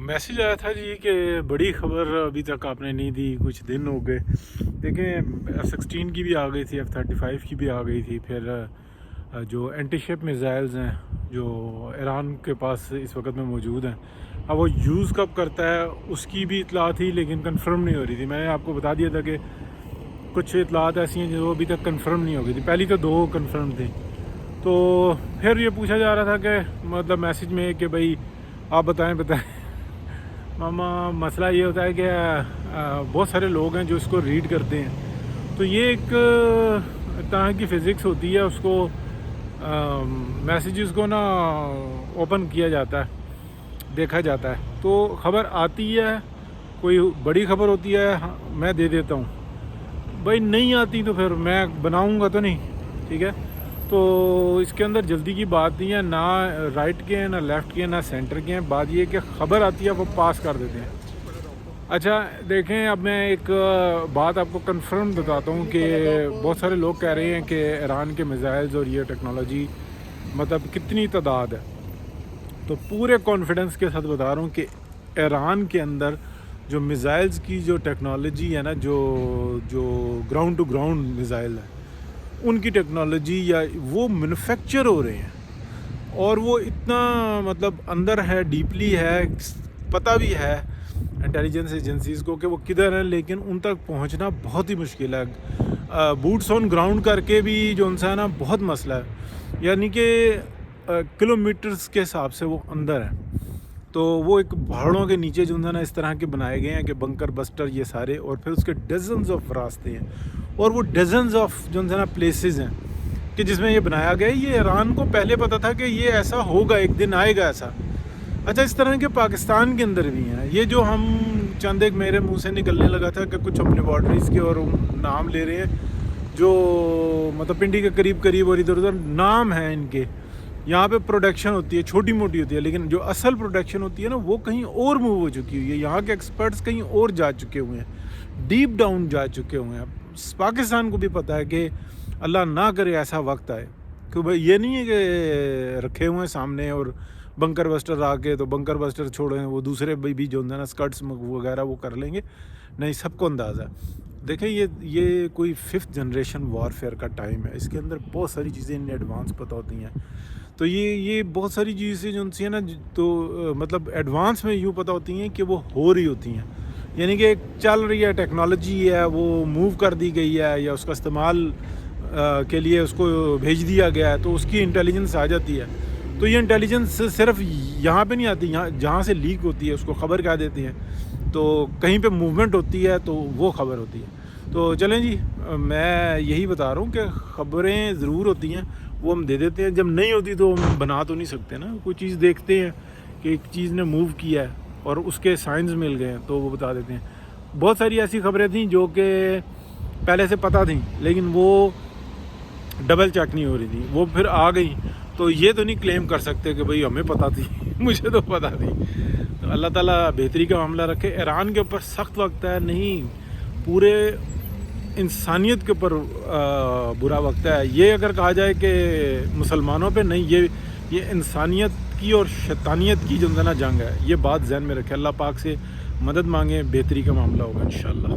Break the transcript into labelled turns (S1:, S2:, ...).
S1: Message आया था जी कि बड़ी खबर अभी तक आपने नहीं दी, कुछ दिन हो गए। देखें F-16 की भी आ गई थी, F-35 की भी आ गई थी, फिर जो एंटी शिप मिज़ाइल्स हैं जो ईरान के पास इस वक्त में मौजूद हैं, अब वो यूज़ कब करता है उसकी भी इतला थी, लेकिन कंफर्म नहीं हो रही थी। मैंने आपको बता दिया था कि कुछ इतलात ऐसी हैं जो अभी तक कंफर्म नहीं हो गई थी। पहली तो 2 कंफर्म थी, तो फिर ये पूछा जा रहा था कि मतलब मैसेज में कि भाई आप बताएं मामा। मसला ये होता है कि बहुत सारे लोग हैं जो इसको रीड करते हैं, तो ये एक तरह की फ़िज़िक्स होती है, उसको मैसेजेस को ना ओपन किया जाता है, देखा जाता है, तो ख़बर आती है, कोई बड़ी ख़बर होती है, मैं दे देता हूँ। भाई नहीं आती तो फिर मैं बनाऊँगा तो नहीं, ठीक है। तो इसके अंदर जल्दी की बात नहीं है, ना राइट के हैं, ना लेफ़्ट के हैं, ना सेंटर के हैं। बात ये है कि ख़बर आती है वो पास कर देते हैं। अच्छा देखें, अब मैं एक बात आपको कंफर्म बताता हूँ कि बहुत सारे लोग कह रहे हैं कि ईरान के मिज़ाइल्स और ये टेक्नोलॉजी मतलब कितनी तादाद है। तो पूरे कॉन्फिडेंस के साथ बता रहा हूँ कि ईरान के अंदर जो मिज़ाइल्स की जो टेक्नोलॉजी है ना, जो ग्राउंड टू ग्राउंड मिज़ाइल है, उनकी टेक्नोलॉजी या वो मैन्युफैक्चर हो रहे हैं, और वो इतना मतलब अंदर है, डीपली है, पता भी है इंटेलिजेंस एजेंसीज़ को कि वो किधर है, लेकिन उन तक पहुंचना बहुत ही मुश्किल है। बूट्स ऑन ग्राउंड करके भी जो उनसे है ना बहुत मसला है, यानी कि किलोमीटर्स के हिसाब से वो अंदर है। तो वो एक पहाड़ों के नीचे जो है ना इस तरह के बनाए गए हैं कि बंकर बस्टर ये सारे, और फिर उसके डजन्स ऑफ रास्ते हैं, और वो डजन्स ऑफ जो है ना प्लेसेस हैं कि जिसमें ये बनाया गया है। ये ईरान को पहले पता था कि ये ऐसा होगा, एक दिन आएगा ऐसा। अच्छा, इस तरह के पाकिस्तान के अंदर भी हैं। ये जो हम चंद एक मेरे मुंह से निकलने लगा था कि कुछ हम लेबॉर्ट्रीज़ के और नाम ले रहे हैं जो मतलब पिंडी के करीब करीब और इधर उधर नाम हैं इनके। यहाँ पे प्रोडक्शन होती है, छोटी मोटी होती है, लेकिन जो असल प्रोडक्शन होती है ना वो कहीं और मूव हो चुकी हुई है। यहाँ के एक्सपर्ट्स कहीं और जा चुके हुए हैं, डीप डाउन जा चुके हुए हैं। पाकिस्तान को भी पता है कि अल्लाह ना करे ऐसा वक्त आए कि भाई ये नहीं है कि रखे हुए हैं सामने और बंकर बस्टर आके तो बंकर बस्टर छोड़ें, वो दूसरे भी जो है ना स्कर्ट्स वगैरह वो कर लेंगे। नहीं, सबको अंदाज़ा है। देखें ये कोई 5th जनरेशन वॉरफेयर का टाइम है, इसके अंदर बहुत सारी चीज़ें इन एडवांस पता होती हैं। तो ये बहुत सारी चीज़ें जो उनसे है ना तो मतलब एडवांस में यूँ पता होती हैं कि वो हो रही होती हैं, यानी कि चल रही है, टेक्नोलॉजी है, वो मूव कर दी गई है या उसका इस्तेमाल के लिए उसको भेज दिया गया है, तो उसकी इंटेलिजेंस आ जाती है। तो ये इंटेलिजेंस सिर्फ यहाँ पे नहीं आती, यहाँ जहाँ से लीक होती है उसको ख़बर क्या देते हैं, तो कहीं पे मूवमेंट होती है तो वो ख़बर होती है। तो चलें जी, मैं यही बता रहा हूँ कि ख़बरें ज़रूर होती हैं, वो हम दे देते हैं। जब नहीं होती तो हम बना तो नहीं सकते ना। कोई चीज़ देखते हैं कि एक चीज़ ने मूव किया है और उसके साइंस मिल गए हैं तो वो बता देते हैं। बहुत सारी ऐसी ख़बरें थी जो कि पहले से पता थी, लेकिन वो डबल चेक नहीं हो रही थी, वो फिर आ गई। तो ये तो नहीं क्लेम कर सकते कि भाई हमें पता थी मुझे तो पता थी। तो अल्लाह ताला बेहतरी का मामला रखे। ईरान के ऊपर सख्त वक्त है, नहीं पूरे इंसानियत के ऊपर बुरा वक्त है। ये अगर कहा जाए कि मुसलमानों पे नहीं, ये इंसानियत की और शैतानियत की जो है ना जंग है, ये बात ज़हन में रखें। अल्लाह पाक से मदद मांगें, बेहतरी का मामला होगा इंशाअल्लाह।